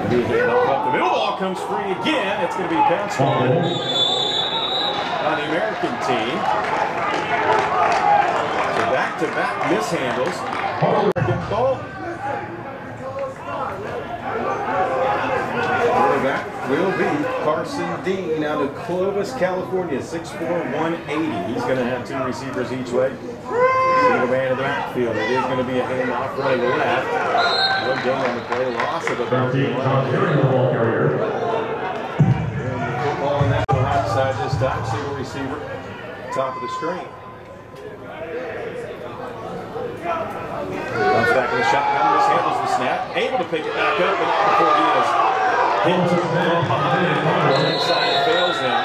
Be a handoff up the middle. Ball comes free again. It's going to be pounced on the American team. So back-to-back mishandles. American ball. Quarterback will be Carson Dean out of Clovis, California, 6'4", 180. He's going to have two receivers each way. Single man in the backfield. It is going to be a handoff running left. No gain on the play. Loss of about 1. Football on that left side this time. Single receiver. Top of the screen. Comes back in the shotgun. Mishandles the snap. Able to pick it back up, but not before he is hit from behind. Inside fails him.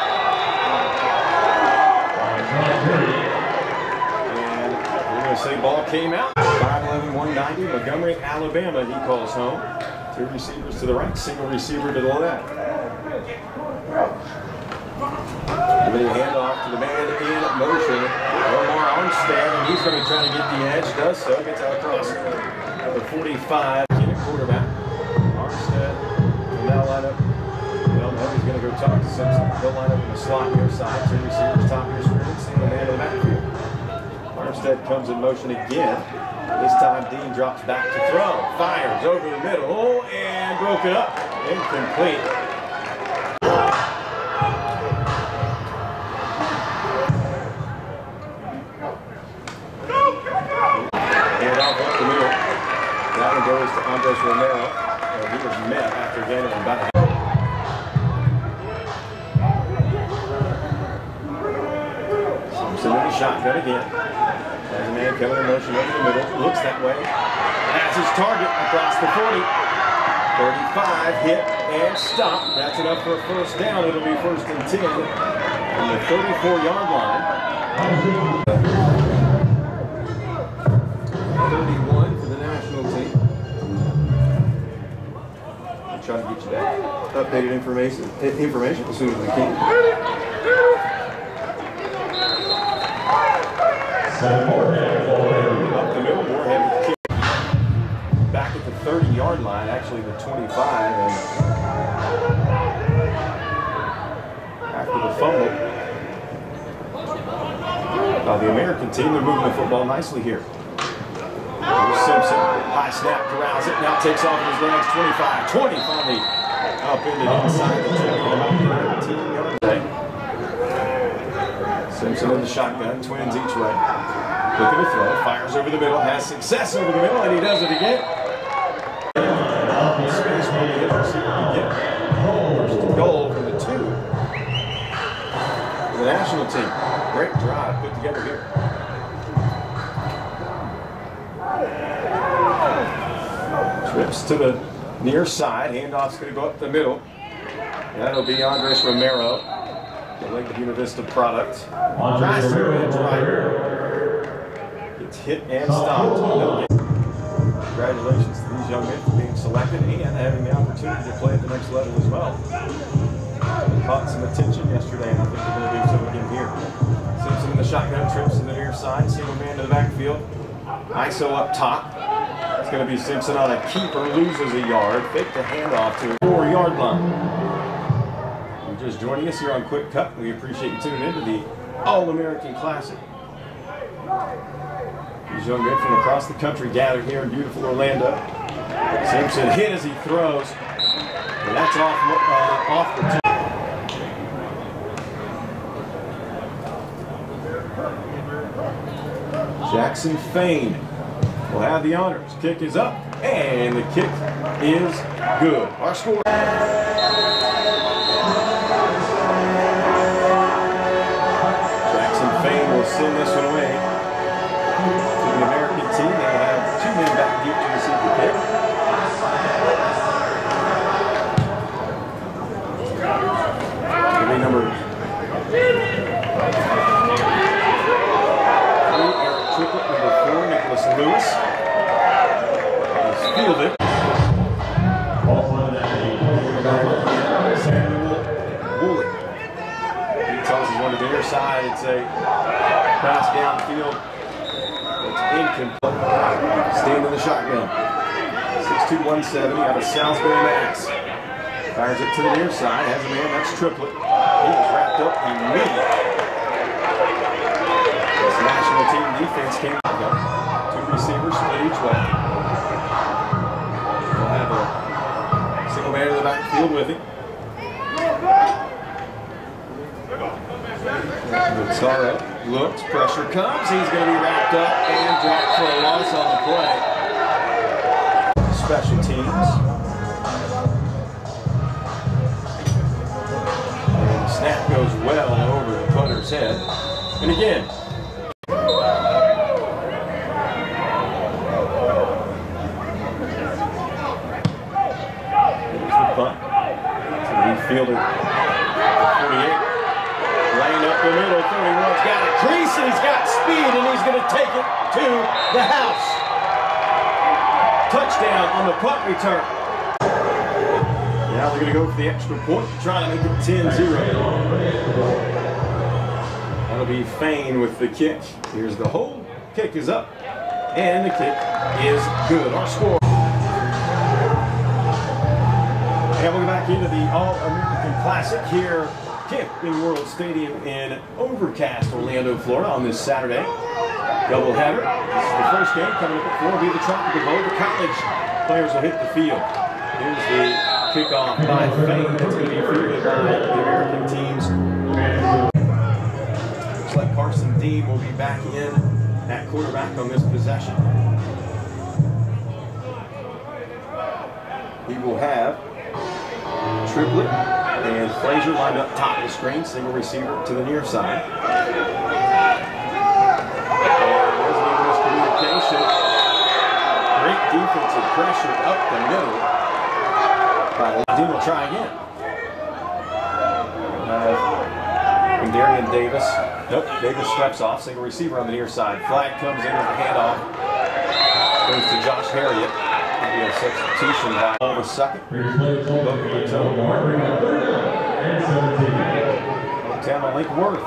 Say ball came out. 5'11", 190. Montgomery, Alabama, he calls home. Two receivers to the right, single receiver to the left. Giving a handoff to the man in motion. Omar Armstead, and he's going to try to get the edge. Does so. Gets out across number 45. Unit quarterback. Armstead will now line up. Well, now he's going to go talk to Simpson. He'll line up in the slot near side. Two receivers, top of your screen. Single man in the backfield. Armstead comes in motion again. This time Dean drops back to throw. Fires over the middle and broke it up. Incomplete. And off up the middle. That one goes to Andres Romero. He was met after gaining about a half. Simpson in the shotgun again. There's a man coming in motion over the middle. Looks that way. That's his target across the 40. 35, hit and stop. That's enough for a first down. It'll be 1st and 10 from the 34-yard line. 31 for the national team. I'll try to get you that updated information as soon as we can. Up the middle, Moorhead with the kick. Back at the 30-yard line, actually the 25, and after the fumble by the American team, they're moving the football nicely here. Here's Simpson, high snap, corrals it, now takes off with his legs, 25, 20, finally up into the inside the 20, about 19-yard line. Simpson in the shotgun, twins each way. Looking to throw, fires over the middle, has success over the middle, and he does it again. Space where the receiver can get first and goal from the 2. The national team, great drive put together here. Trips to the near side, handoff's going to go up the middle. That'll be Andres Romero. The Lake Buena Vista product. Drives through edge right. Gets hit and stopped. Congratulations to these young men for being selected and having the opportunity to play at the next level as well. They caught some attention yesterday, and I think they're going to do so again here. Simpson in the shotgun, trips to the near side, single man to the backfield. ISO up top. It's going to be Simpson on a keeper, loses a yard. Fake the handoff to a 4-yard line. Just joining us here on Quick Cut. We appreciate you tuning into the All-American Classic. These young men from across the country gathered here in beautiful Orlando. Simpson hit as he throws, and that's off the top. Jackson Fain will have the honors. Kick is up, and the kick is good. Our score. Send this one away to the American team. They'll have 2 men back deep to receive the kick. It'll be number 3, Eric Triplett, number 4, Nicholas Lewis. He's fielded. Samuel Woolley. He tells us one to the near side. It's a pass downfield. It's incomplete. Stand in the shotgun. 6'2", 170 out of Salisbury, Mass. Fires it to the near side. Has a man. That's Triplett. He was wrapped up immediately. As the national team defense came out. Two receivers split each way. We'll have a single man in the backfield with him. Sorrow looks, pressure comes. He's going to be wrapped up and dropped for a loss on the play. Special teams. And the snap goes well over the punter's head. And again, here's the punt. To the fielder, 48. Laying up the middle, 31's got a crease and he's got speed and he's going to take it to the house. Touchdown on the punt return. Now they're going to go for the extra point, trying to make it 10-0. That'll be Fain with the kick. Here's the hold. Kick is up. And the kick is good. Our score. And we'll go back into the All-American Classic here. Camping World Stadium in overcast Orlando, Florida on this Saturday. Doubleheader. This is the first game coming up at 4. Will be the Tropical Bowl. The college players will hit the field. Here's the kickoff by Fain. That's going to be fielded by the American teams. Looks like Carson Dean will be back in at quarterback on this possession. He will have Triplett and Frazier lined up top of the screen, single receiver to the near side. And there's an even miscommunication. Great defensive pressure up the middle. Dean will try again. From Darian Davis. Nope, Davis steps off, single receiver on the near side. Flag comes in with the handoff. Goes to Josh Harriet. Be a substitution by all the second. Down on Lake Worth.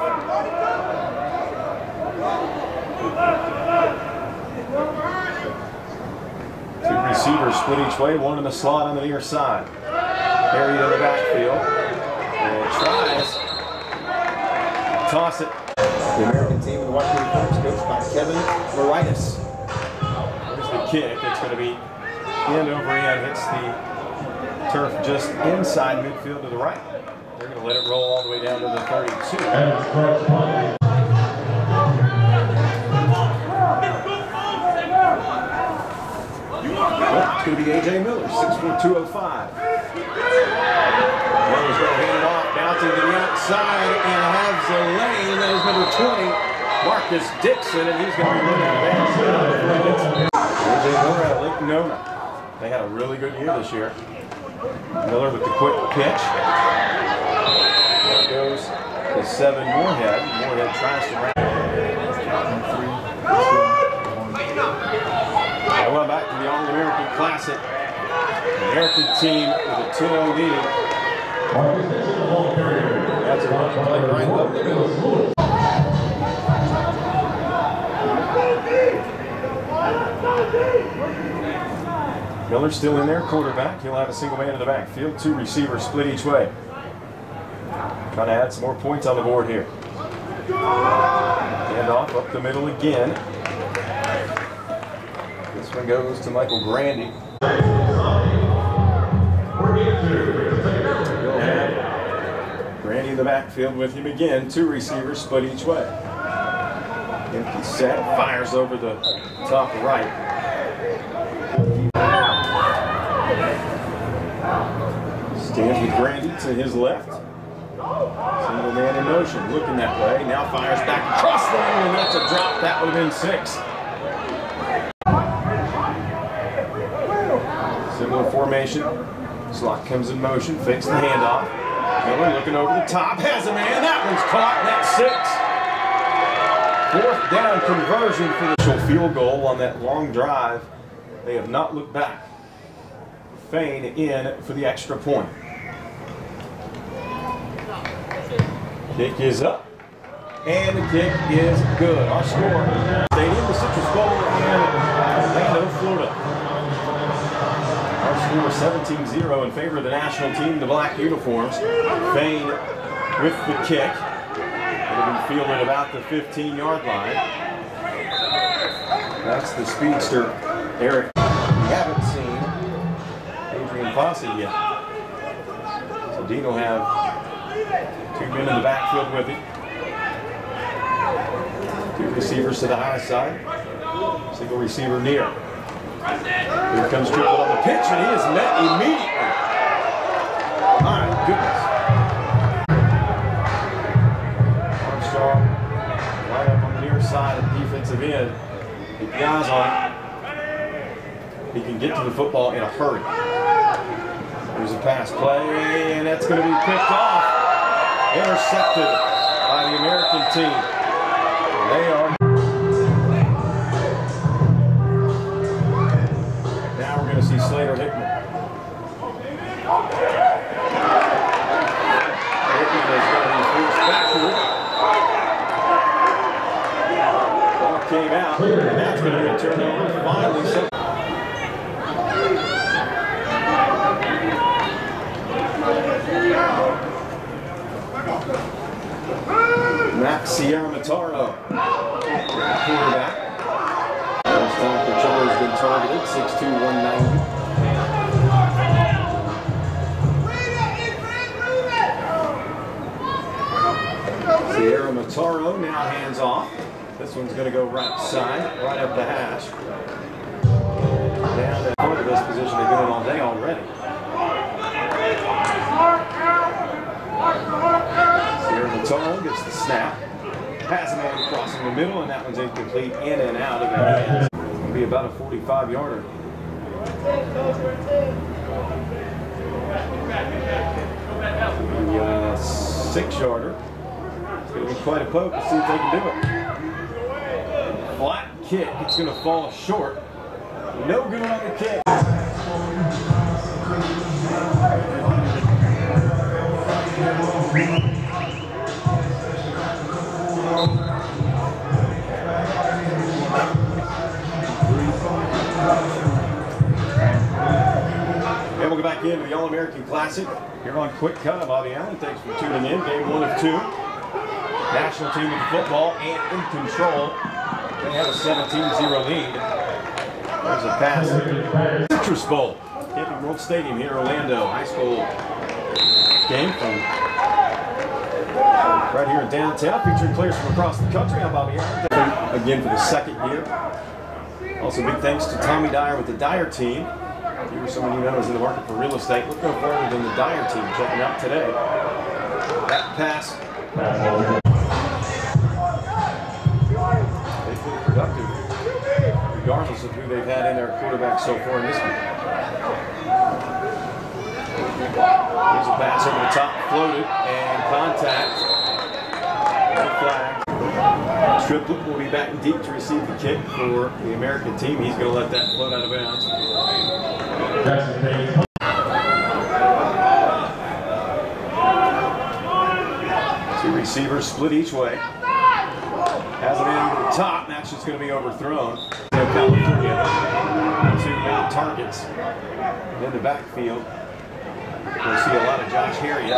Two receivers split each way, one in the slot on the near side. Harriet in the backfield. And tries to toss it. The American team in the White Uniforms coached by Kevin Loritis. Here's the kick. It's going to be end over end, hits the turf just inside midfield to the right. They're going to let it roll all the way down to the 32. It's going to be A.J. Miller, 6'4", 205. Miller's going to hand it off, bouncing to the outside, and has a lane. That is number 20, Marcus Dixon, and he's going to be running the ball. A.J. Miller out of Lake Nona. They had a really good year this year. Miller with the quick pitch. There goes to 7 Moorhead. Moorhead tries to wrap. I went back to the All-American Classic. The American team with a 2-0 lead. That's a run play right up the middle. Miller's still in there, quarterback. He'll have a single man in the backfield. Two receivers split each way. Trying to add some more points on the board here. Hand off up the middle again. This one goes to Michael Grandy. He'll have Grandy in the backfield with him again. Two receivers split each way. Empty set, fires over the top right. Stands with Grandy to his left. Single man in motion, looking that way. Now fires back across the middle, and that's a drop. That would have been 6. Similar formation. Slot comes in motion, fakes the handoff. Miller looking over the top, has a man. That one's caught, and that's 6. 4th down conversion for the field goal on that long drive. They have not looked back. Fain in for the extra point. Kick is up, and the kick is good. Our score, Stadium, the Citrus Bowl in Orlando, Florida. Our score score 17-0 in favor of the national team, the black uniforms. Fain with the kick. It'll be fielded about the 15-yard line. That's the speedster, Eric. We haven't seen Adrian Fossey yet. So Dean will have two men in the backfield with him. Two receivers to the high side. Single receiver near. Here comes Triplett on the pitch, and he is met immediately. My goodness. Armstrong right up on the near side of the defensive end. Keep the eyes on it. He can get to the football in a hurry. There's a pass play, and that's going to be picked off. Intercepted by the American team. They are. Now we're going to see Slater Hickman. Hickman is going to be forced backward. Ball came out, and that's going to be a turnover. Finally, Max Sierra-Mataro, quarterback. First time Pachola has been targeted, 6'2", 190. Sierra-Mataro now hands off. This one's going to go right side, right up the hash. Down at front of this position, they've been in all day already. Sierra-Mataro gets the snap. Has a man crossing the middle, and that one's incomplete, in and out of their hands. It's going to be about a 45-yarder. The 6-yarder. It's going to be quite a poke. Let's see if they can do it. Flat kick. It's going to fall short. No good on the kick. And we'll go back into the All-American Classic here on Quick Cut. Bobby Allen, thanks for tuning in. Game 1 of 2. National team with the football and in control. They have a 17-0 lead. There's a pass. Citrus Bowl. Camping World Stadium here in Orlando. High school game from right here in downtown, featuring players from across the country. I'm Bobby Allen. Again for the second year. Also big thanks to Tommy Dyer with the Dyer team. If you or someone you know is in the market for real estate, look no further than the Dyer team. Check them out today. That pass. They've been productive, regardless of who they've had in their quarterback so far in this one. Here's a pass over the top, floated, and contact. No flag. Triplett will be back deep to receive the kick for the American team. He's going to let that float out of bounds. Two receivers split each way. Has it in the top. That's just going to be overthrown. California, 2 main targets in the backfield. We'll see a lot of Josh Harriet.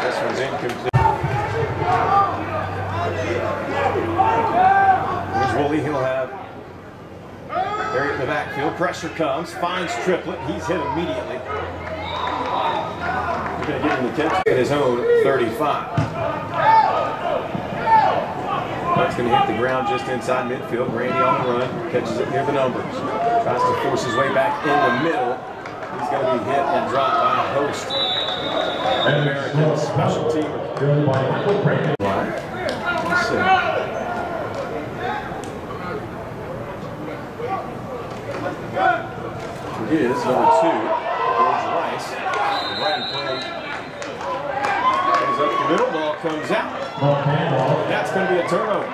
This one's incomplete. Here's Woolley. He'll have Harriet in the backfield. Pressure comes. Finds Triplett. He's hit immediately. He's going to give him the catch at his own 35. That's going to hit the ground just inside midfield. Randy on the run. Catches it near the numbers. Tries to force his way back in the middle. He's going to be hit and dropped by a host. American special teamer. Let's see. It is number 2, George Rice. Right play. Goes up the middle, ball comes out. That's going to be a turnover.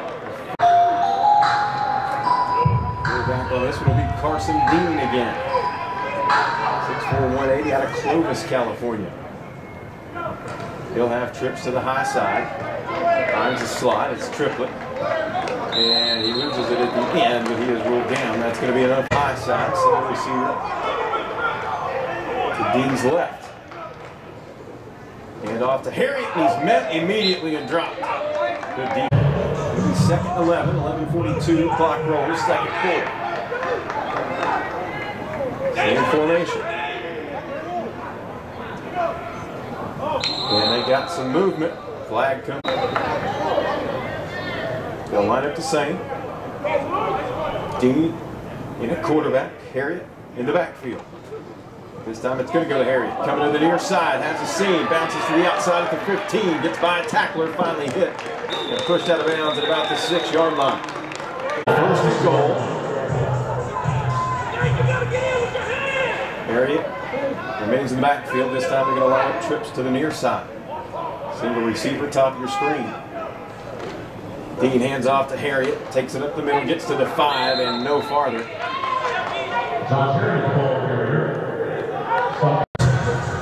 Back on this one will be Carson Dean again. 6'4", 180 out of Clovis, California. He'll have trips to the high side. Finds a slot. It's Triplett. And he loses it at the end, but he is ruled down. That's going to be enough high side. Single receiver. to Dean's left. Hand off to Harriet, and he's met immediately and dropped. Good deep. It'll be second and 11, 11:42, clock rolls, second quarter. Same formation. And they got some movement. Flag comes. They'll line up the same. Dean in a quarterback, Harriet in the backfield. This time it's going to go to Harriet. Coming to the near side, has a seam, bounces to the outside at the 15, gets by a tackler, finally hit, and pushed out of bounds at about the 6-yard line. First and goal. Harriet remains in the backfield. This time they're going to line up trips to the near side. Single receiver, top of your screen. Dean hands off to Harriet, takes it up the middle, gets to the 5, and no farther.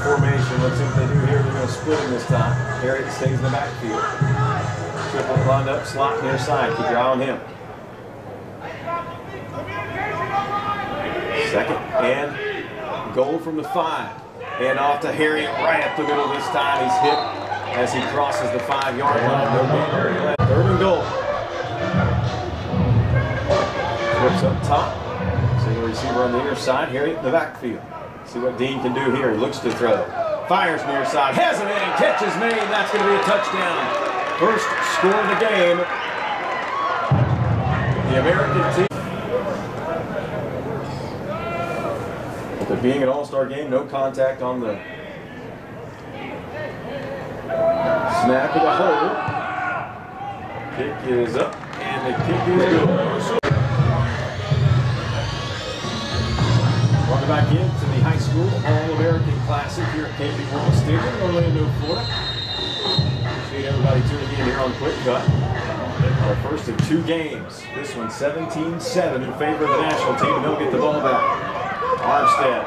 Formation, let's see what they do here. They're going to split him this time. Harriet stays in the backfield. Triple lined up, slot near side. Keep your eye on him. Second and goal from the 5. And off to Harriet right up the middle this time. He's hit as he crosses the 5-yard line. No gain. Third and goal. Flips up top. Single receiver on the near side. Harriet in the backfield. See what Dean can do here. He looks to throw. Fires near side. Has a man. Catches made. That's going to be a touchdown. First score of the game. The American team. With it being an all-star game, no contact on the snap of the hold. Kick is up. And the kick is good. Welcome back into the high school All-American Classic here at Camping World Stadium in Orlando, Florida. Appreciate everybody tuning in here on Quick Cut. Our first of 2 games. This one 17-7 in favor of the national team, and they'll get the ball back. Armstead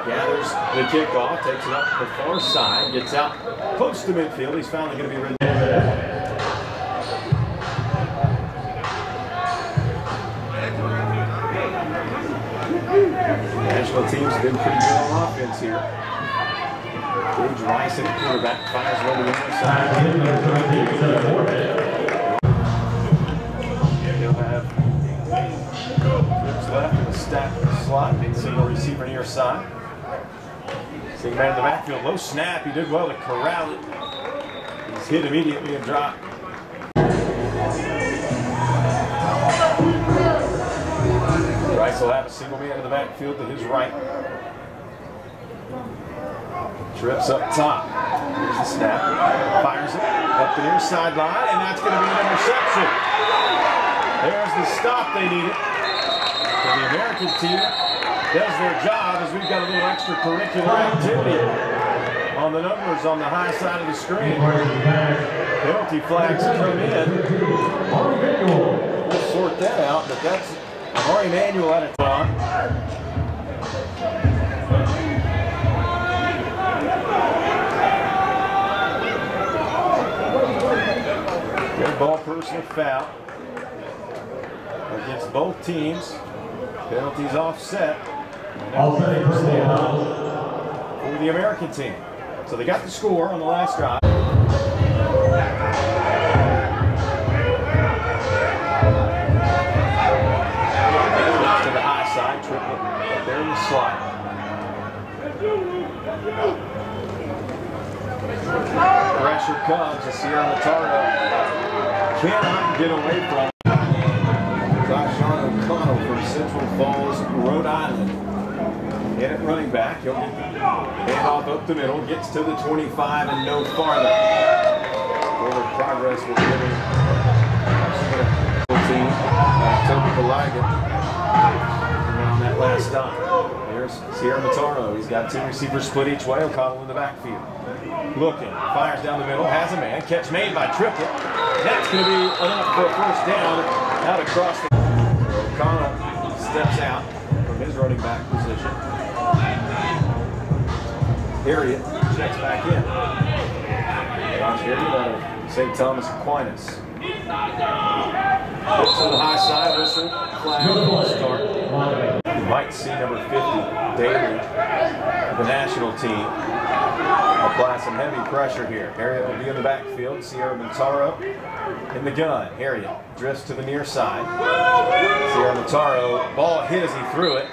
gathers the kickoff, takes it up the far side, gets out close to midfield. He's finally going to be ready. National teams have been pretty good on offense here. Gage Rice at the quarterback, fires one to the other side. He'll have trips left in the stack slot, big single receiver near side. Single man in the backfield, low snap. He did well to corral it. He's hit immediately and dropped. Rice will have a single man in the backfield to his right. Trips up top. Here's the snap. Fires it up the near sideline, and that's going to be an interception. There's the stop they needed. So the American team does their job as we've got a little extracurricular activity on the numbers on the high side of the screen. Penalty flags come in. We'll sort that out, but that's Amari Manuel at a time. Good ball, personal foul against both teams. Penalties offset. For the American team. So they got the score on the last drive. To the high side, triple up there in the slot. Pressure comes to Sierra Mataro. Cannot get away from it. Sean O'Connell from Central Falls, Rhode Island. In at running back, he'll get the handoff up the middle, gets to the 25 and no farther. Forward progress will give him team. Toby Balaga on that last stop. Here's Sierra Mataro. He's got 2 receivers split each way. O'Connell in the backfield. Looking, fires down the middle, has a man. Catch made by Triplett. That's going to be enough for a first down out across the. O'Connell steps out from his running back position. Harriet checks back in. Josh Harriet out of St. Thomas Aquinas. Hits to the high side, whistle, flag, start. You might see number 50, Daly, the national team, apply some heavy pressure here. Harriet will be in the backfield. Sierra Montaro in the gun. Harriet drifts to the near side. Sierra Montaro, ball hit as he threw it.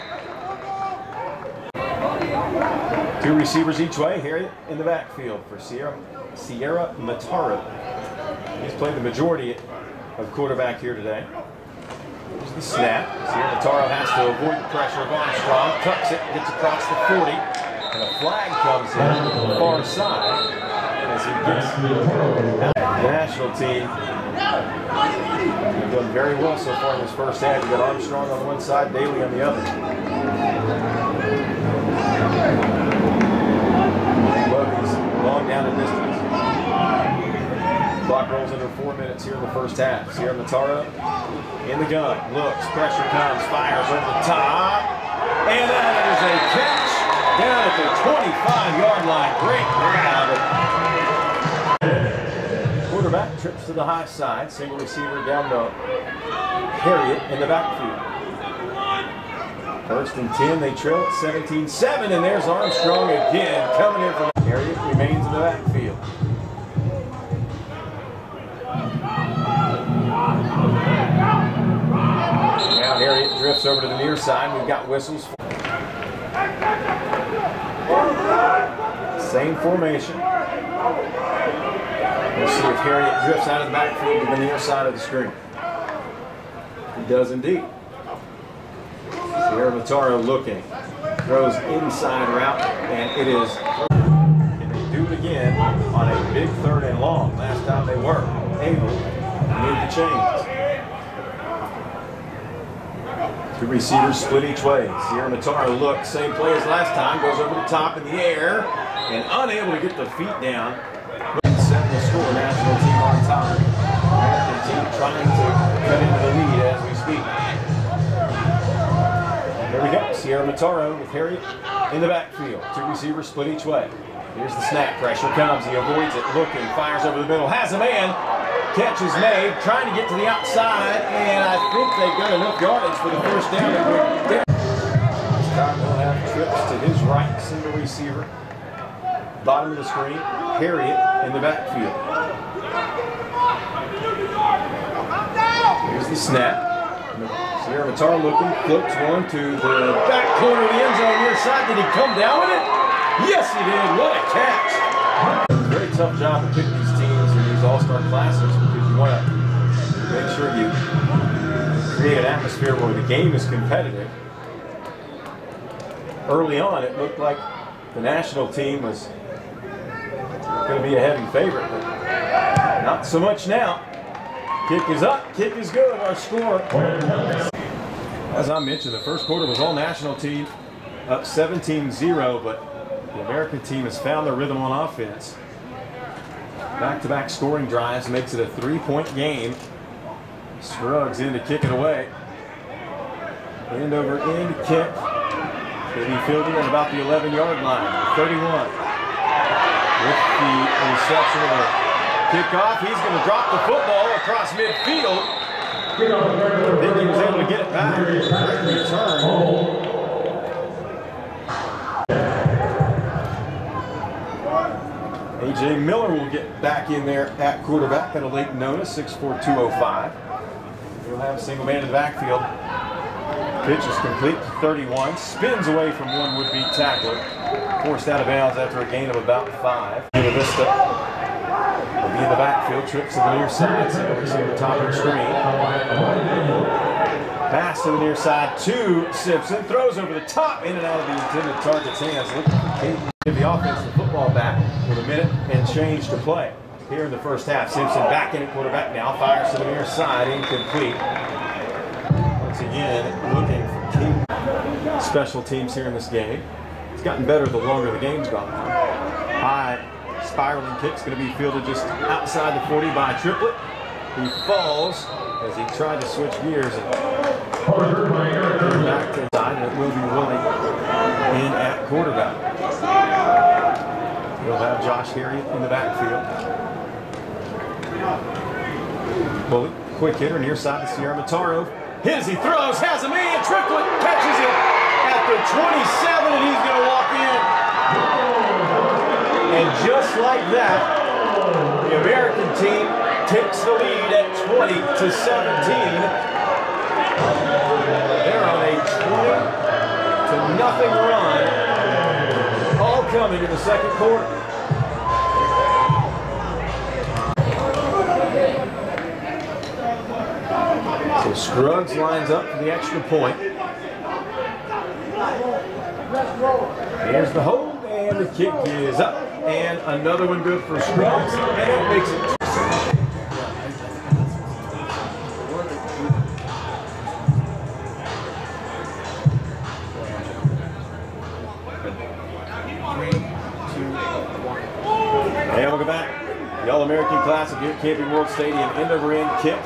Two receivers each way. Harriet in the backfield for Sierra Montaro. He's played the majority of quarterback here today. Here's the snap. Sierra Montaro has to avoid the pressure of Armstrong. Tucks it, gets across the 40. And a flag comes in on the far side as he gets out. The national team have done very well so far in this first half. You've got Armstrong on one side, Daly on the other. Logan's long down and distance. Clock rolls under 4 minutes here in the first half. Sierra Montaro in the gun, looks, pressure comes, fires over the top, and that is a catch down at the 25-yard line. Great grab. Quarterback trips to the high side, single receiver down to Harriet in the backfield. First and 10, they trail at 17-7, and there's Armstrong again coming in from Harriet, remains in the backfield. Now Harriet drifts over to the near side. We've got whistles. Same formation. We'll see if Harriet drifts out of the backfield to the near side of the screen. He does indeed. Sierra Montaro looking. Throws inside route, and it is. Can they do it again on a big 3rd and long? Last time they were able to move the chains. Two receivers split each way. Sierra Montaro looks, same play as last time, goes over the top in the air, and unable to get the feet down. Setting the score, national team on top. American team trying to cut into the lead as we speak. There we go, Sierra Montaro with Harriet in the backfield. Two receivers split each way. Here's the snap, pressure comes, he avoids it, looking, fires over the middle, has a man. Catch is made, trying to get to the outside, and I think they've got enough yardage for the first down. This time they'll have trips to his right, single receiver. Bottom of the screen, Harriet in the backfield. Here's the snap. Sierra Montaro looking, flips one to the back corner of the end zone near side. Did he come down with it? Yes, he did. What a catch. Very tough job to pick these teams in these all-star classes because you want to make sure you create an atmosphere where the game is competitive. Early on, it looked like the national team was going to be a heavy favorite, but not so much now. Kick is up, kick is good. Our score, as I mentioned, the first quarter was all national team up 17-0, but the American team has found their rhythm on offense. Back-to-back scoring drives makes it a 3-point game. Scruggs in to kick it away. End over end kick. He'll be fielded at about the 11-yard line. 31. With the reception of the kickoff, he's going to drop the football across midfield. I think he was able to get it back. Great return. A.J. Miller will get back in there at quarterback at a late notice, 6'4", 205. He'll have a single man in the backfield. Pitch is complete to 31. Spins away from one would-be tackler. Forced out of bounds after a gain of about 5. Vista will be in the backfield. Trips to the near side. Single receiver top of the screen. Pass to the near side to Simpson. Throws over the top, in and out of the intended target's hands. Looking for Caden to give the offense the football back with a minute and change to play. Here in the first half, Simpson back in at quarterback now. Fires to the near side. Incomplete. Once again, looking for key special teams here in this game. It's gotten better the longer the game's gone on. High spiraling kick's going to be fielded just outside the 40 by Triplett. He falls as he tried to switch gears and back to the side, and it will be Willie in at quarterback. We'll have Josh Harriet in the backfield. Willie, quick hitter near side to Sierra Montaro. He throws, has a man, Triplett catches it. the 27, and he's going to walk in. And just like that, the American team takes the lead at 20-17. They're on a 20-0 run, all coming in the second quarter. So Scruggs lines up for the extra point. Here's the hold, and the kick is up. And another one good for Scruggs, and it makes it 2. And we'll go back. The All-American Classic here at Camping World Stadium. End-over-end kick.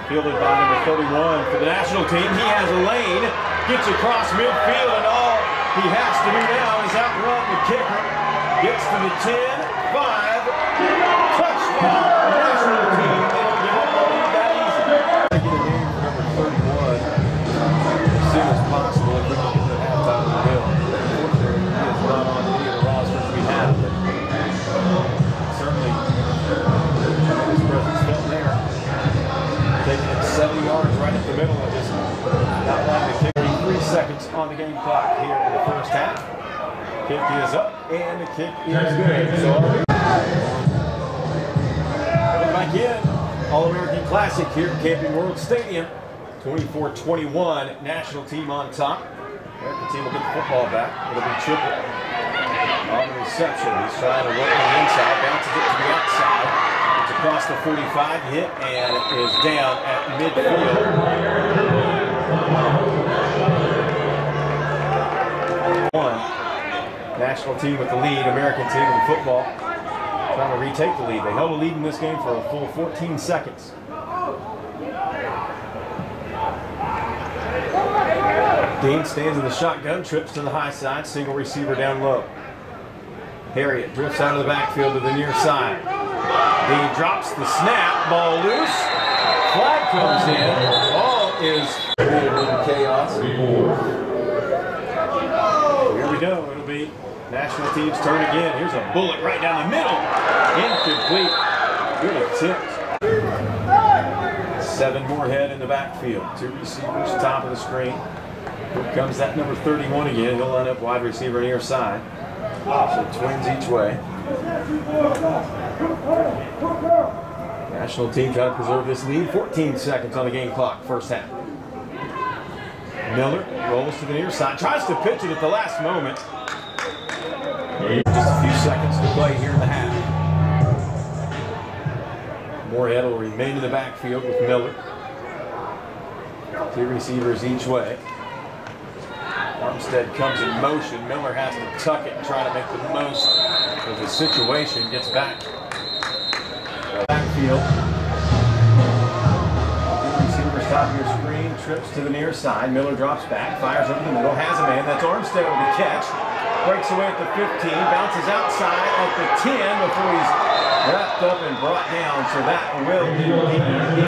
Fielded by number 31 for the national team. He has a lane. Gets across midfield, and all he has to do now is outrun the kicker. Gets to the 10, 5, touchdown, national team. They don't give up the lead that easy. Get a name for number 31 as soon as possible if we can get to halftime of the hill. Unfortunately, he is not on any of the rosters we have, but certainly his presence felt there. Taking it 70 yards right at the middle and just outlining the kick. 33 seconds on the game clock here in the first half. Kick is up, and the kick is good. So back in. All-American Classic here at Camping World Stadium. 24-21, national team on top. American team will get the football back. It'll be Triplett on the reception. He's trying to work on the inside, bounces it to the outside. It's across the 45, hit, and is down at midfield. National team with the lead, American team with the football trying to retake the lead. They held a lead in this game for a full 14 seconds. Dean stands in the shotgun, trips to the high side, single receiver down low. Harriet drifts out of the backfield to the near side. Dean drops the snap, ball loose, flag comes in, ball is in chaos. Here we go, it'll be national team's turn again. Here's a bullet right down the middle. Incomplete. Good attempt. 7 more head in the backfield. 2 receivers, top of the screen. Here comes that number 31 again. He'll line up wide receiver near side. So twins each way. National team trying to preserve this lead. 14 seconds on the game clock, first half. Miller rolls to the near side. Tries to pitch it at the last moment. Just a few seconds to play here in the half. Moorhead will remain in the backfield with Miller. 2 receivers each way. Armstead comes in motion. Miller has to tuck it and try to make the most of the situation. Gets back. Backfield. 2 receivers top of your screen. Trips to the near side. Miller drops back. Fires over the middle. Has a man. That's Armstead with the catch. Breaks away at the 15, bounces outside at the 10 before he's wrapped up and brought down. So that will indeed.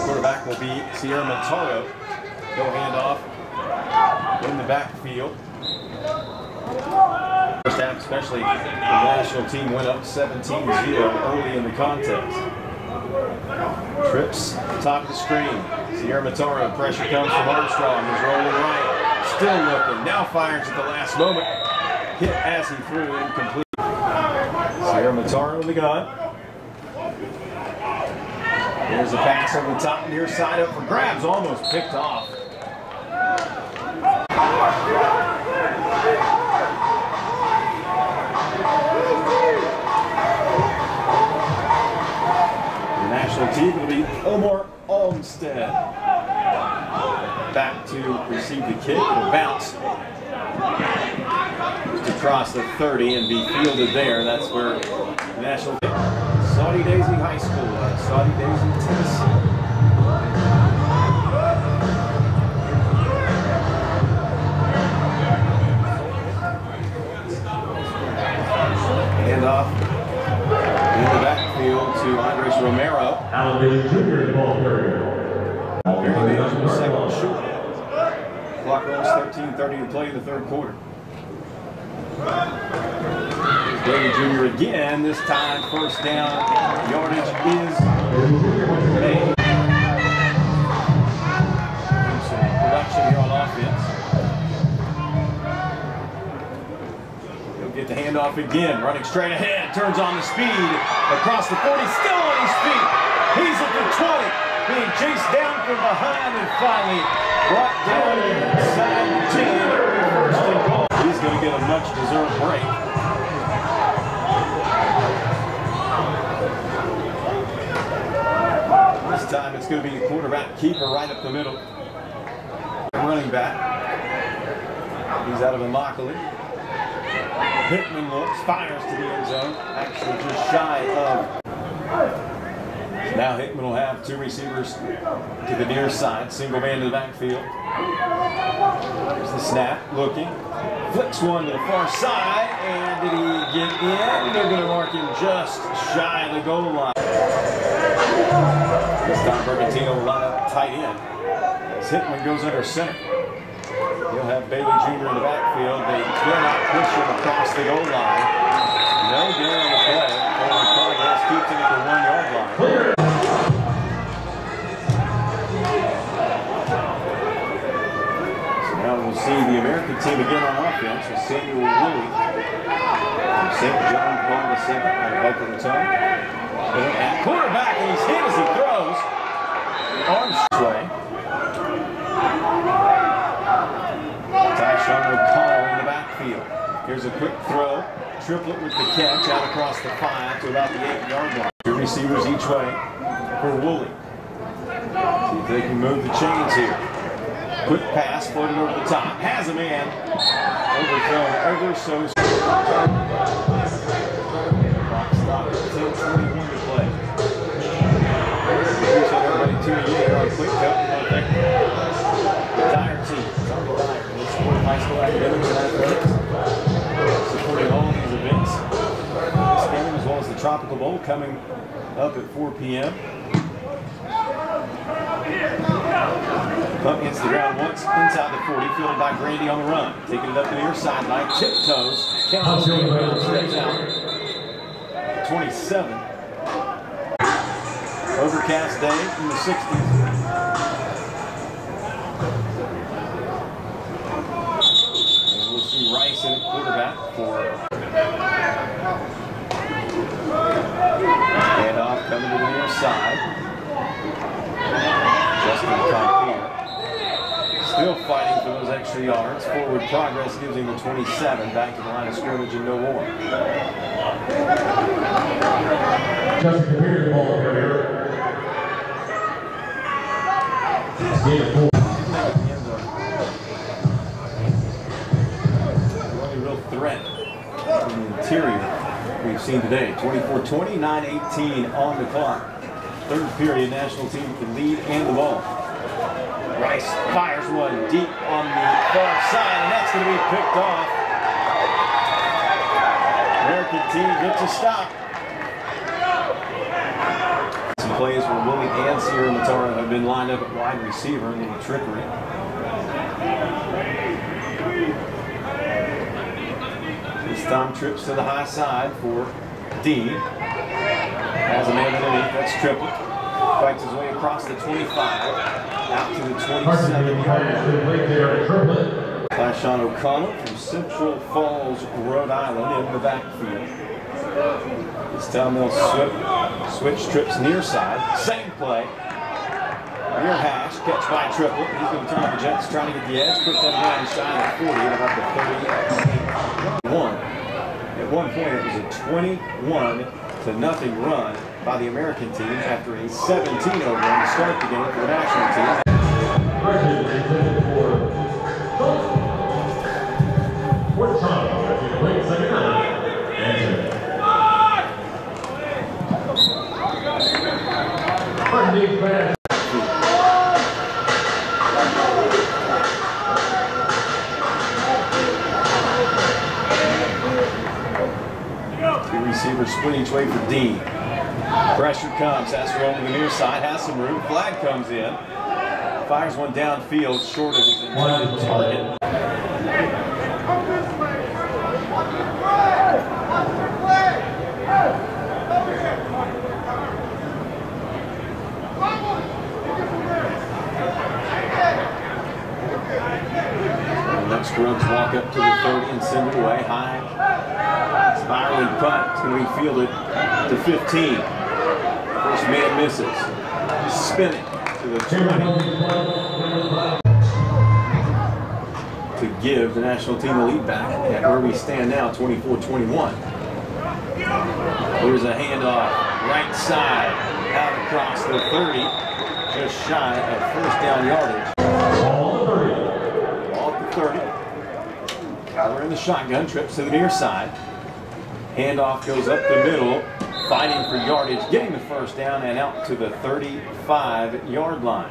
Quarterback will be Sierra Montaro. He'll hand off in the backfield. First half, especially, the national team went up 17-0 early in the contest. Trips, top of the screen. Sierra Montaro, pressure comes from Armstrong. He's rolling right, still looking. Now fires at the last moment. Hit as he threw, incomplete. Sierra Montaro in the gun. Here's a pass over the top near side up for grabs, almost picked off. The national team will be Omar Olmstead. Back to receive the kick. It'll bounce just across the 30 and be fielded there. That's where the national team, Saudi Daisy High School, Saudi Daisy, Tennessee. 9:30 to play in the third quarter. Bailey Jr. again, this time first down. Yardage is made. Some production here on offense. He'll get the handoff again, running straight ahead, turns on the speed, across the 40, still on his feet. He's at the 20, being chased down from behind and finally brought down inside the 10. First and goal. He's going to get a much-deserved break. This time it's going to be a quarterback keeper right up the middle. Running back. He's out of Immokalee. Hickman looks, fires to the end zone. Actually just shy of. Now Hickman will have two receivers to the near side. Single man to the backfield. There's the snap, looking. Flicks one to the far side, and did he get in? They're going to mark him just shy of the goal line. This time Bergantino will line up tight end as Hickman goes under center. He'll have Bailey Jr. in the backfield. They cannot push him across the goal line. No gain on the play. Forward progress keeps him at the 1 yard line. We'll see the American team again on offense with Samuel Woolley from St. John Paul II out of Boca Raton. At quarterback, and he's hit as he throws. Arms way. Tyshawn O'Connell in the backfield. Here's a quick throw. Triplet with the catch out across the 5 to about the 8 yard line. Two receivers each way for Woolley. See if they can move the chains here. Quick pass, floated over the top. Has a man. Overthrown ever so. Clock stop at 10:21 to play. Appreciate everybody tuning in here on Quick Cut. The Dyer team. Tommy Dyer. They support high school academics and athletics. Supporting all of these events. This game as well as the Tropical Bowl coming up at 4 p.m. Up against the ground once, inside the 40, fielded by Grady on the run. Taking it up the near sideline, tiptoes, counts the ground, steps out. 27. Overcast day in the 60s. And we'll see Rice in quarterback for handoff coming to the near side. Justin Compier. Still fighting for those extra yards. Forward progress gives him the 27. Back to the line of scrimmage and no more. Justin Compier, the ball carrier. The only real threat in the interior we've seen today. 24-20, 9:18 on the clock. Third period, national team with the lead and the ball. Rice fires one deep on the far side, and that's going to be picked off. American team gets a stop. Some plays where Willie and Sierra Matara have been lined up at wide receiver, a little trickery. This time trips to the high side for Dean. Has a man underneath, that's Triplett. Fights his way across the 25, out to the 27 yard line. Tyshawn O'Connell from Central Falls, Rhode Island in the backfield. This time they'll switch trips near side. Same play. Near hash, catch by Triplett. He's going to turn up the Jets, trying to get the edge. Put that down shy of 40 at about the 31. At one point it was a 21-0 run by the American team after a 17-0 run to start the game for the national team. Two receivers split each way for Dean. Pressure comes, has to roll to the near side, has some room, flag comes in. Fires one downfield short of his intended target. Scruggs walk up to the 30 and send it away high. Spiraling punt. It's going to be fielded to 15. First man misses. Spinning to the 20. To give the national team a lead back at where we stand now, 24-21. Here's a handoff. Right side. Out across the 30. Just shy of first down yardage. Ball at the 30. We're in the shotgun, trips to the near side. Handoff goes up the middle, fighting for yardage, getting the first down and out to the 35-yard line.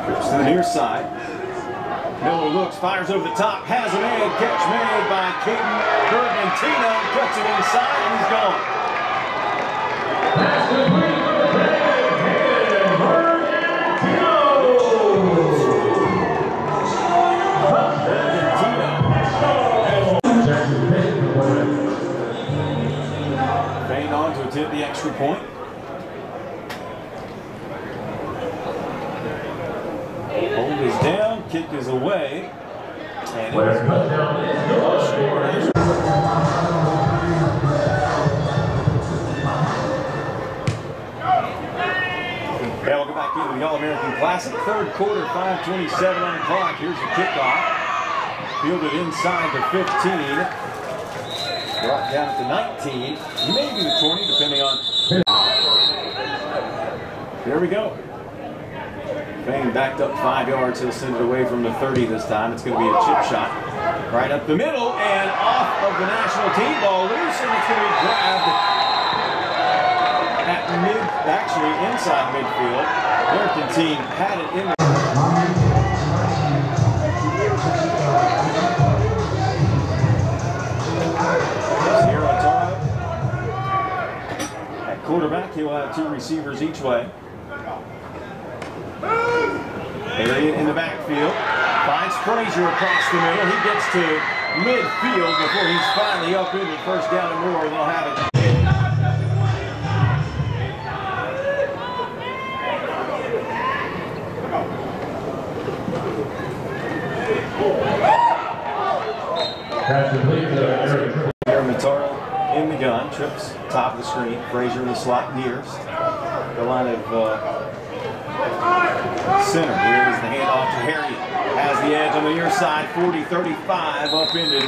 Trips to the near side. Miller looks, fires over the top, has a man, catch made by Caden Bergantino, cuts it inside, and he's gone. Feigned on to attempt the extra point. Hold is down, kick is away, and it is good. We'll go back into the All-American Classic. Third quarter, 5:27 on the clock. Here's the kickoff. Fielded inside the 15. Brought down at the 19. Maybe the 20, depending on. There we go. Fane backed up 5 yards. He'll send it away from the 30 this time. It's going to be a chip shot. Right up the middle and off of the national team. Ball loose, and it's going to be grabbed at actually inside midfield. American team had it in the at quarterback. He'll have 2 receivers each way. Harriet in the backfield. Finds Frazier across the middle. He gets to midfield before he's finally up in the first down and more. They'll have it. Aaron Mataro in the gun, trips top of the screen. Frazier in the slot nearest the line of center. Here is the handoff to Harriet. Has the edge on the near side, 40-35 up into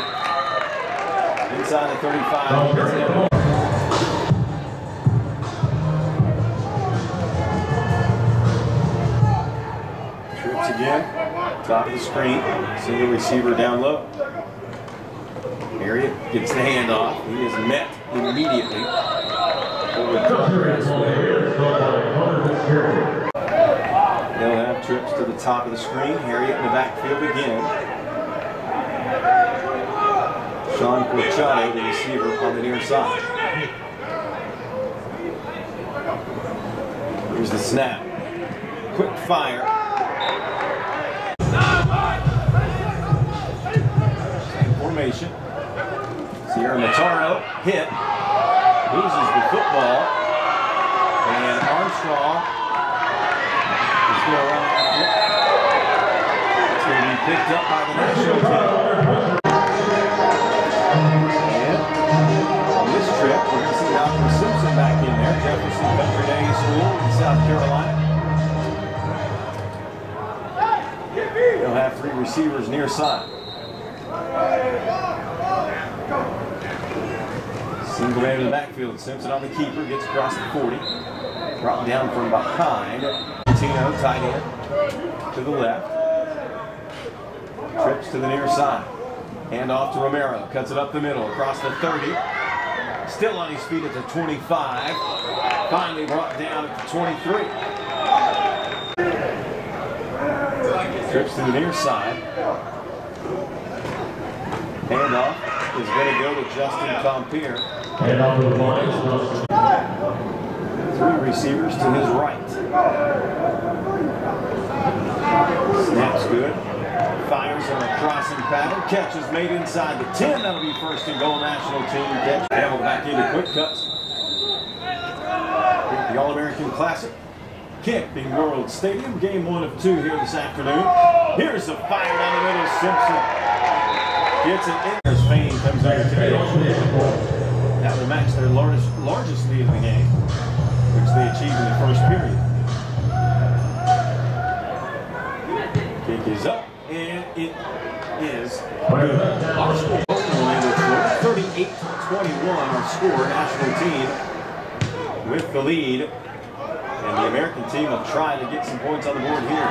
inside the 35. Trips again, top of the screen. Single receiver down low. Harriet gets the handoff. He is met immediately. They'll have trips to the top of the screen. Harriet in the backfield again. Sean Corchado, the receiver, on the near side. Here's the snap. Quick fire. Same formation. Sierra Mataro hit, loses the football, and Armstrong is going to run after it. It's going to be picked up by the national team. And on this trip, we're going to see Malcolm Simpson back in there, Jefferson Country Day School in South Carolina. They'll have 3 receivers near side. Single man in the backfield. Simpson on the keeper, gets across the 40. Brought down from behind. Tino, tight end, to the left. Trips to the near side. Hand off to Romero. Cuts it up the middle, across the 30. Still on his feet at the 25. Finally brought down at the 23. Trips to the near side. Hand off. is going to go to Justin Compier. And off to the line, Justin. 3 receivers to his right. Snaps good. Fires on a crossing pattern. Catch is made inside the 10. That'll be first and goal, national team catch. Hamel back into quick cuts. The All-American Classic. Camping World Stadium. Game 1 of 2 here this afternoon. Here's a fire down the middle. Simpson gets it in. There's Fane comes over to the that will match their largest lead of the game, which they achieved in the first period. Kick is up, and it is good. Our score, Orlando, Florida, 38-21 our score. National team with the lead, and the American team will try to get some points on the board here.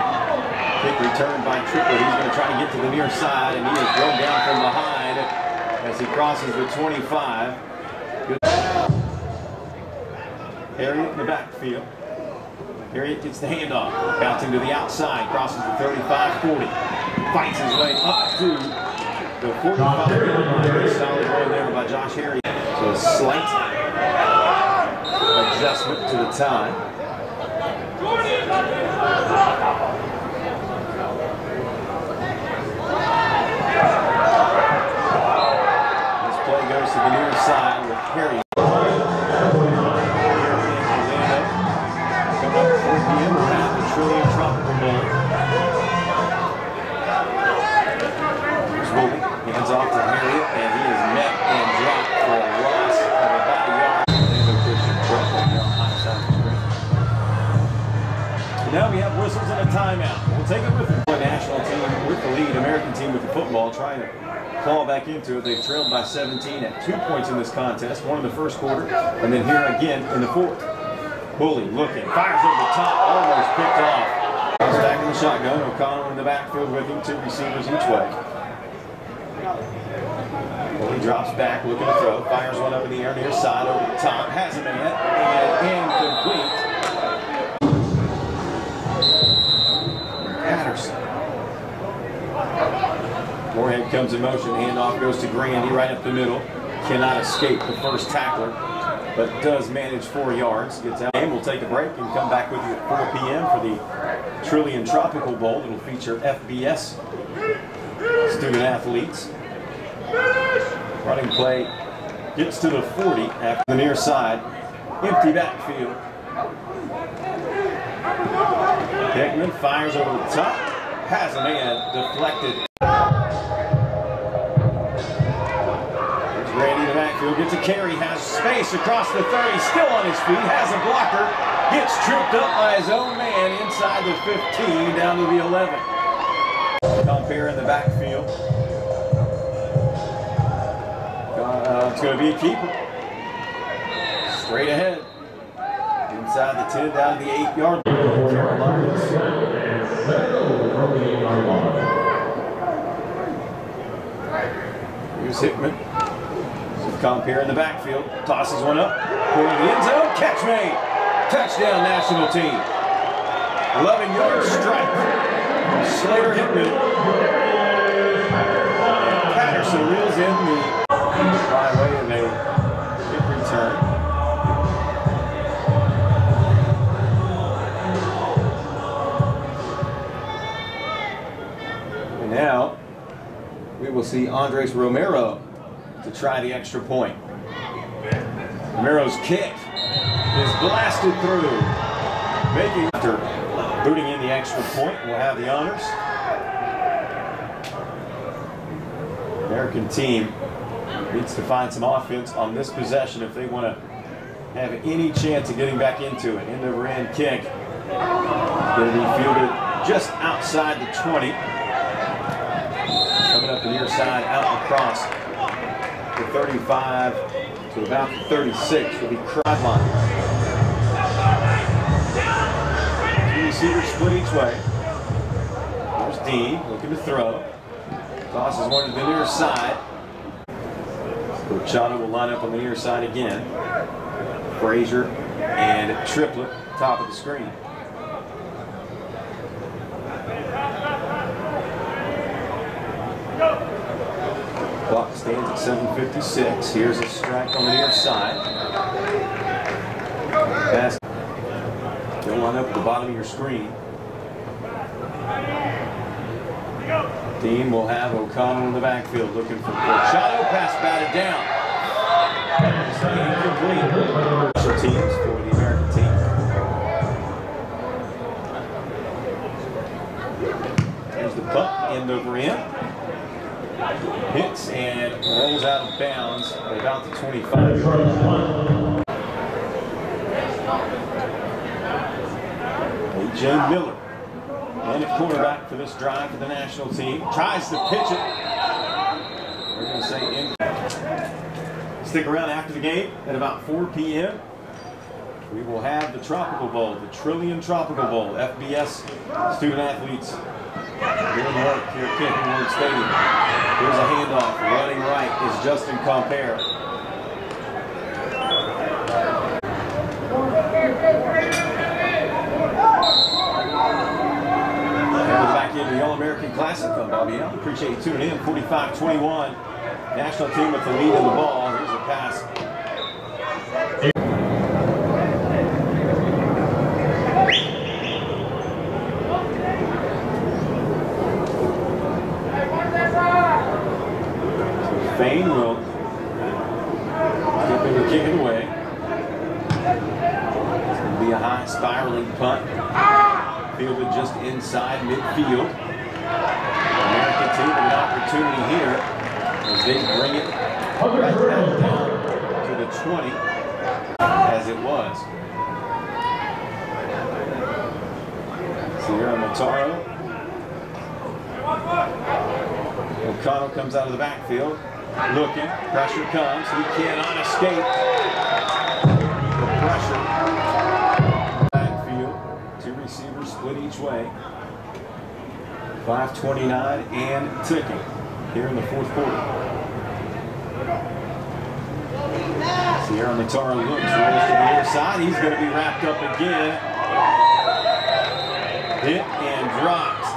Kick returned by Triplett. He's going to try to get to the near side, and he is thrown down from behind as he crosses the 25. Good. Harriet in the backfield. Harriet gets the handoff, bouncing to the outside, crosses the 35-40, fights his way up to the 45. Solid run there by Josh Harriet. So a slight adjustment to the time. This play goes to the near side with Harriet. Trillium Tropical Bowl. Here's Wilby. Hands off to Harriet, and he is met and dropped for a loss of about a yard. Orlando Christian on the high side of the screen. And now we have whistles and a timeout. We'll take it with the national team with the lead, American team with the football, trying to claw back into it. They've trailed by 17 at 2 points in this contest, one in the first quarter, and then here again in the fourth. Bully looking, fires over the top, almost picked off. He's back in the shotgun. O'Connell in the backfield with him, 2 receivers each way. Bully drops back, looking to throw, fires one up in the air near side, over the top, has a man, and incomplete. Patterson. Moorhead comes in motion, handoff goes to Grandy right up the middle. Cannot escape the first tackler, but does manage 4 yards. Gets out. And we'll take a break and come back with you at 4 p.m. for the Trillium Tropical Bowl. It'll feature FBS student athletes. Running play gets to the 40 after the near side. Empty backfield. Hickman fires over the top. Has a man deflected. Randy in the backfield gets a carry, has space across the 30, still on his feet, has a blocker, gets tripped up by his own man inside the 15, down to the 11. Compier in the backfield. It's going to be a keeper. Straight ahead. Inside the 10, down to the 8-yard line. Carolinas. Here's Hickman. Compier in the backfield, tosses one up, pulling the end zone, catch made. Touchdown, national team. 11-yard strike from Slater Hickman. And Patterson reels in the by way of a kick return. And now we will see Andres Romero to try the extra point. Romero's kick is blasted through, making after booting in the extra point. We'll have the honors. American team needs to find some offense on this possession if they want to have any chance of getting back into it. End over end kick. Going to be fielded just outside the 20. Coming up the near side, out across the 35 to about the 36 will be crowd line. 2 receivers split each way. There's Dean looking to throw. Tosses one to the near side. Cochado will line up on the near side again. Frazier and Triplett, top of the screen. Clock stands at 7:56. Here's a strike on the near side. Pass. They'll line up at the bottom of your screen. Team will have O'Connell in the backfield looking for Corchado. Pass batted down. Incomplete. Special teams for the American team. There's the punt, end over end. Hits and rolls out of bounds at about the 25. Jay Miller, and at quarterback for this drive for the national team, tries to pitch it. We're going to say in. Stick around after the game at about 4 p.m. We will have the Tropical Bowl, the Trillium Tropical Bowl. FBS student athletes doing work here at Camping World Stadium. Here's a handoff. Running right is Justin Compere. Back into the All-American Classic on Bobby Allen. Appreciate you tuning in. 45-21. National team with the lead in the ball. Here's a pass. Fain will skip it and kick it away. It's going to be a high spiraling punt. Fielded just inside midfield. American team with an opportunity here as they bring it right down to the 20 as it was. Sierra Mataro. O'Connell comes out of the backfield. Looking. Pressure comes. He cannot escape the pressure. Receivers split each way. 5:29 and ticking here in the fourth quarter. Sierra Mataro looks, rolls to the near side. He's going to be wrapped up again. Hit and drops.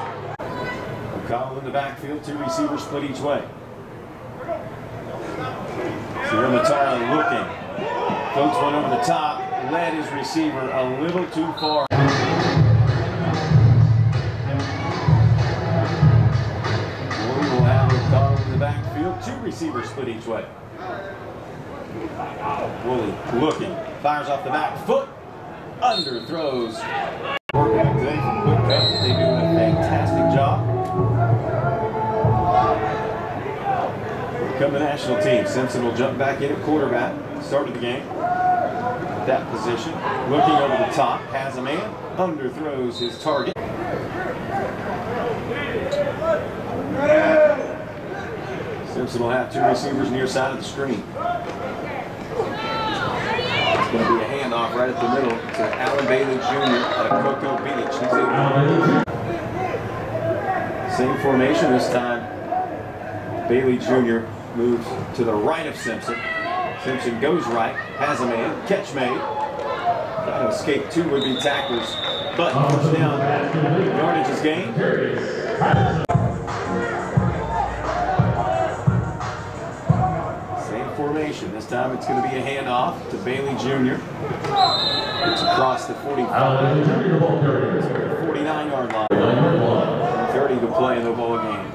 O'Connell in the backfield. 2 receivers split each way. Sierra Mataro looking. Floats one over the top. Led his receiver a little too far. Backfield, 2 receivers split each way. Woolley looking, fires off the back foot, underthrows. Working today from Quick Cut, they do a fantastic job. Here come the national team. Simpson will jump back in at quarterback. Start of the game. That position, looking over the top, has a man, underthrows his target. Simpson will have 2 receivers near side of the screen. It's going to be a handoff right at the middle to Allen Bailey Jr. out of Cocoa Beach. He's able to... Same formation this time. Bailey Jr. moves to the right of Simpson. Simpson goes right, has a man, catch made. Trying to escape 2 would-be tacklers, but touchdown. Yardage is gained. Formation. This time it's going to be a handoff to Bailey Jr. It's across the 45, 49-yard line. 30 to play in the ball game.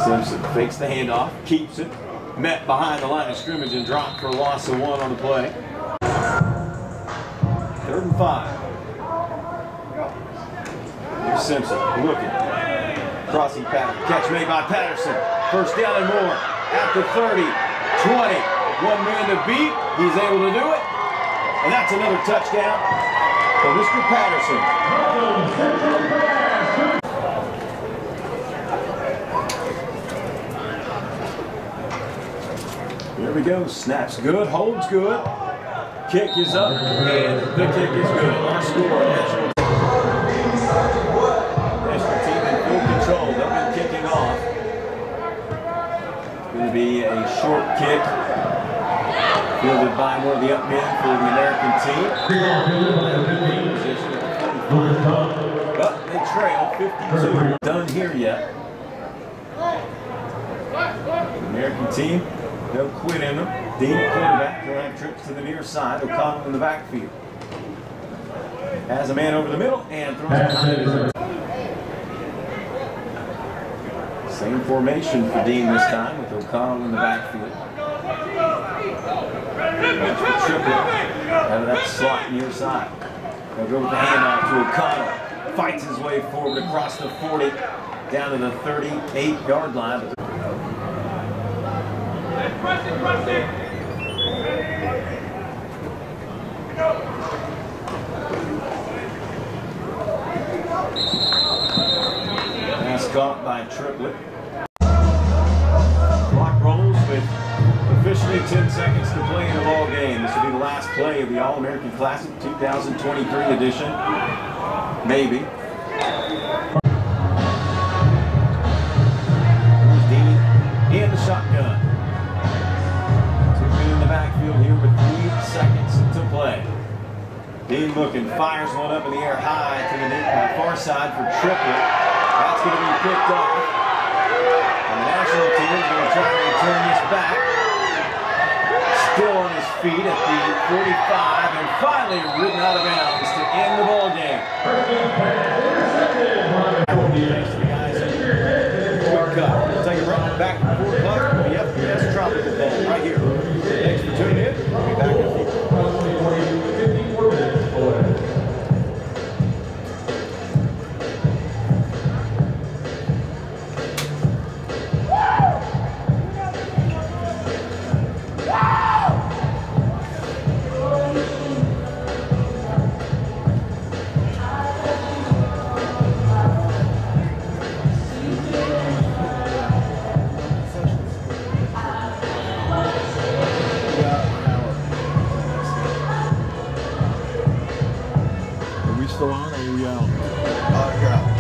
Simpson fakes the handoff, keeps it, met behind the line of scrimmage and dropped for a loss of 1 on the play. 3rd and 5. Here's Simpson looking. Crossing pattern. Catch made by Patterson. First down and more. After 30, 20. 1 man to beat. He's able to do it. And that's another touchdown for Mr. Patterson. Here we go. Snaps good. Holds good. Kick is up. And the kick is good. Our score. National team in full control. They'll be kicking off. It's going to be a short kick. Fielded by one of the up men for the American team. But they trail 52. Done here yet. American team, no quit in them. Dean at quarterback. He'll have trips to the near side. O'Connell in the backfield. Has a man over the middle and throws it behind. Same formation for Dean this time with O'Connell in the backfield. Triplett out of that slot near side. They'll go with the handoff to O'Connell. Fights his way forward across the 40, down to the 38-yard line. Pass caught by Triplett. Clock rolls with officially 10 seconds to play in the ball game. This will be the last play of the All-American Classic 2023 edition. Maybe. Here's Dean in the shotgun. 2 men in the backfield here with 3 seconds to play. Dean looking, fires one up in the air high to the far side for Triplett. That's going to be picked off. And the national team is going to try to return this back. Still on his feet at the 45 and finally ridden out of bounds to end the ball game. Thanks to the guys at Quick Cut. We'll take a break back at 4 o'clock for the FBS Tropical Bowl right here. Thanks for tuning in. We'll be back in a few. Still on or are we out? You're out.